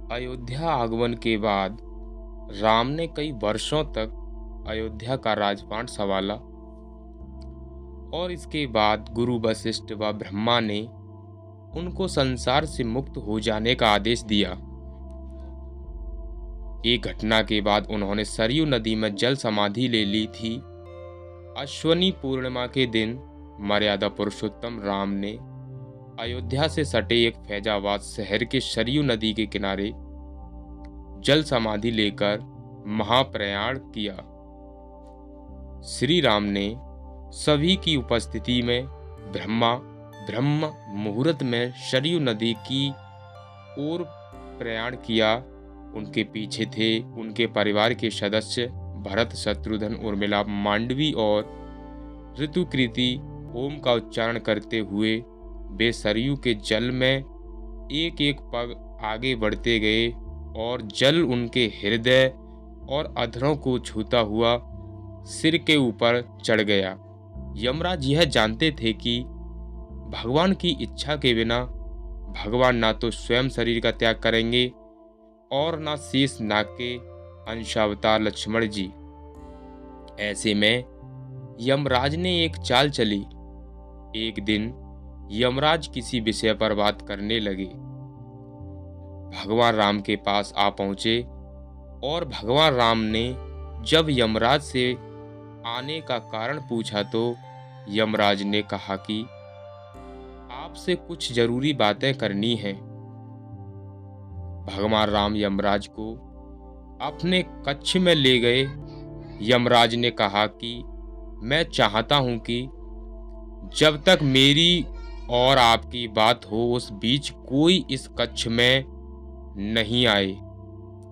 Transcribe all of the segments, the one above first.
अयोध्या आगमन के बाद राम ने कई वर्षों तक अयोध्या का राजपाट संभाला और इसके बाद गुरु वशिष्ठ व ब्रह्मा ने उनको संसार से मुक्त हो जाने का आदेश दिया। एक घटना के बाद उन्होंने सरयू नदी में जल समाधि ले ली थी। अश्वनी पूर्णिमा के दिन मर्यादा पुरुषोत्तम राम ने अयोध्या से सटे एक फैजाबाद शहर के सरयू नदी के किनारे जल समाधि लेकर महाप्रयाण किया। श्री राम ने सभी की उपस्थिति में ब्रह्म मुहूर्त में सरयू नदी की ओर प्रयाण किया। उनके पीछे थे उनके परिवार के सदस्य भरत, शत्रुघ्न, उर्मिला, मांडवी और ऋतुकृति। ओम का उच्चारण करते हुए वे सरयू के जल में एक एक पग आगे बढ़ते गए और जल उनके हृदय और अधरों को छूता हुआ सिर के ऊपर चढ़ गया। यमराज यह जानते थे कि भगवान की इच्छा के बिना भगवान ना तो स्वयं शरीर का त्याग करेंगे और ना शेष नाग के अंशावतार लक्ष्मण जी। ऐसे में यमराज ने एक चाल चली। एक दिन यमराज किसी विषय पर बात करने लगे। भगवान राम के पास आ पहुंचे और भगवान राम ने जब यमराज से आने का कारण पूछा तो यमराज ने कहा कि आपसे कुछ जरूरी बातें करनी हैं। भगवान राम यमराज को अपने कक्ष में ले गए। यमराज ने कहा कि मैं चाहता हूं कि जब तक मेरी और आपकी बात हो उस बीच कोई इस कक्ष में नहीं आए।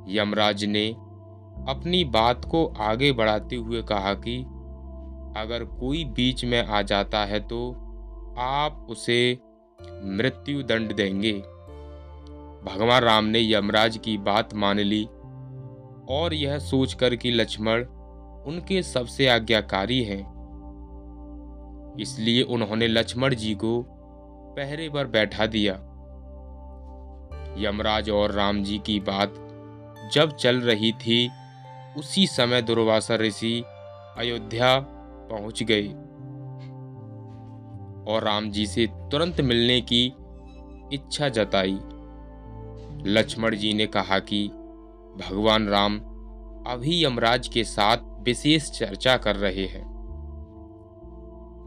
यमराज ने अपनी बात को आगे बढ़ाते हुए कहा कि अगर कोई बीच में आ जाता है तो आप उसे मृत्यु दंड देंगे। भगवान राम ने यमराज की बात मान ली और यह सोचकर कि लक्ष्मण उनके सबसे आज्ञाकारी हैं, इसलिए उन्होंने लक्ष्मण जी को पहरे पर बैठा दिया। यमराज और राम जी की बात जब चल रही थी उसी समय दुर्वासा ऋषि अयोध्या पहुंच गए और राम जी से तुरंत मिलने की इच्छा जताई। लक्ष्मण जी ने कहा कि भगवान राम अभी यमराज के साथ विशेष चर्चा कर रहे हैं।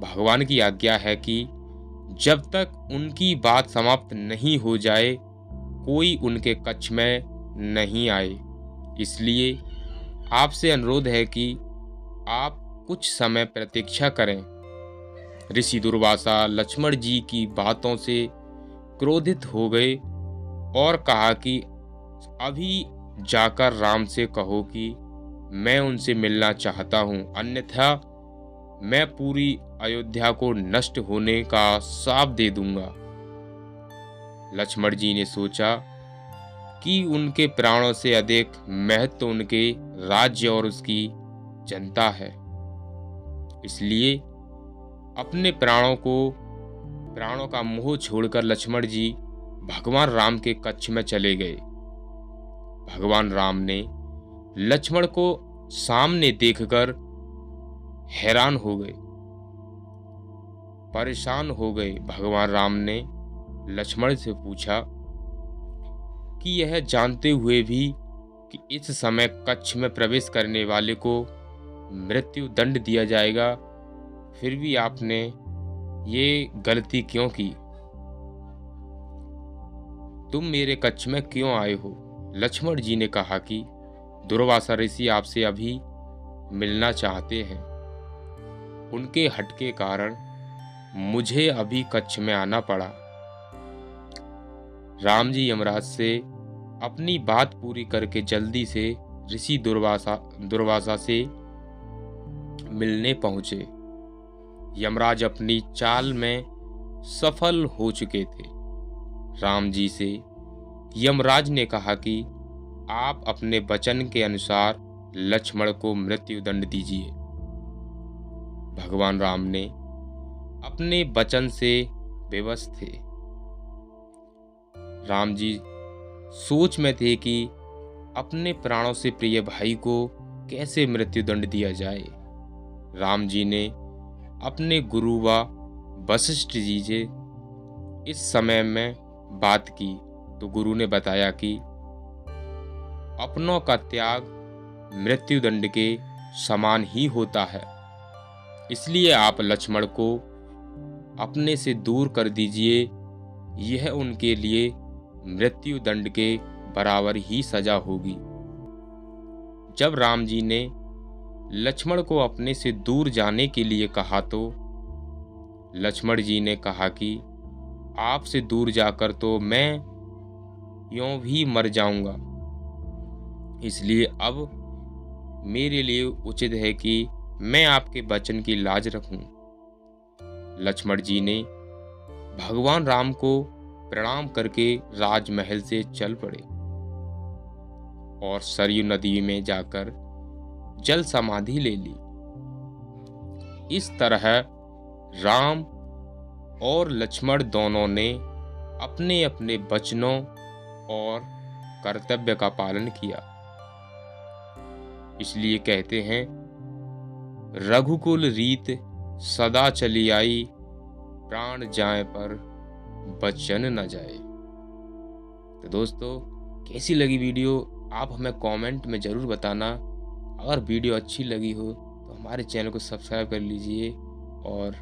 भगवान की आज्ञा है कि जब तक उनकी बात समाप्त नहीं हो जाए कोई उनके कक्ष में नहीं आए। इसलिए आपसे अनुरोध है कि आप कुछ समय प्रतीक्षा करें। ऋषि दुर्वासा लक्ष्मण जी की बातों से क्रोधित हो गए और कहा कि अभी जाकर राम से कहो कि मैं उनसे मिलना चाहता हूं, अन्यथा मैं पूरी अयोध्या को नष्ट होने का शाप दे दूंगा। लक्ष्मण जी ने सोचा कि उनके प्राणों से अधिक महत्व उनके राज्य और उसकी जनता है, इसलिए अपने प्राणों का मोह छोड़कर लक्ष्मण जी भगवान राम के कक्ष में चले गए। भगवान राम ने लक्ष्मण को सामने देखकर हैरान हो गए, परेशान हो गए। भगवान राम ने लक्ष्मण से पूछा कि यह जानते हुए भी कि इस समय कक्ष में प्रवेश करने वाले को मृत्यु दंड दिया जाएगा, फिर भी आपने ये गलती क्यों की? तुम मेरे कक्ष में क्यों आए हो? लक्ष्मण जी ने कहा कि दुर्वासा ऋषि आपसे अभी मिलना चाहते हैं। उनके हट के कारण मुझे अभी कक्ष में आना पड़ा। राम जी यमराज से अपनी बात पूरी करके जल्दी से ऋषि दुर्वासा से मिलने पहुंचे। यमराज अपनी चाल में सफल हो चुके थे। राम जी से यमराज ने कहा कि आप अपने वचन के अनुसार लक्ष्मण को मृत्यु दंड दीजिए। भगवान राम ने अपने वचन से विवश थे। राम जी सोच में थे कि अपने प्राणों से प्रिय भाई को कैसे मृत्युदंड दिया जाए। राम जी ने अपने गुरु व वशिष्ठ जी से इस समय में बात की तो गुरु ने बताया कि अपनों का त्याग मृत्युदंड के समान ही होता है, इसलिए आप लक्ष्मण को अपने से दूर कर दीजिए। यह उनके लिए मृत्युदंड के बराबर ही सजा होगी। जब राम जी ने लक्ष्मण को अपने से दूर जाने के लिए कहा तो लक्ष्मण जी ने कहा कि आपसे दूर जाकर तो मैं यूं भी मर जाऊंगा, इसलिए अब मेरे लिए उचित है कि मैं आपके वचन की लाज रखूं। लक्ष्मण जी ने भगवान राम को प्रणाम करके राजमहल से चल पड़े और सरयू नदी में जाकर जल समाधि ले ली। इस तरह राम और लक्ष्मण दोनों ने अपने अपने वचनों और कर्तव्य का पालन किया। इसलिए कहते हैं, रघुकुल रीत सदा चली आई, प्राण जाए पर बचन न जाए। तो दोस्तों, कैसी लगी वीडियो आप हमें कमेंट में ज़रूर बताना। अगर वीडियो अच्छी लगी हो तो हमारे चैनल को सब्सक्राइब कर लीजिए और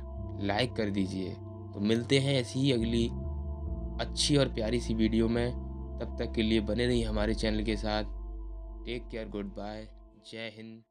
लाइक कर दीजिए। तो मिलते हैं ऐसी ही अगली अच्छी और प्यारी सी वीडियो में। तब तक के लिए बने रहिए हमारे चैनल के साथ। टेक केयर, गुड बाय, जय हिंद।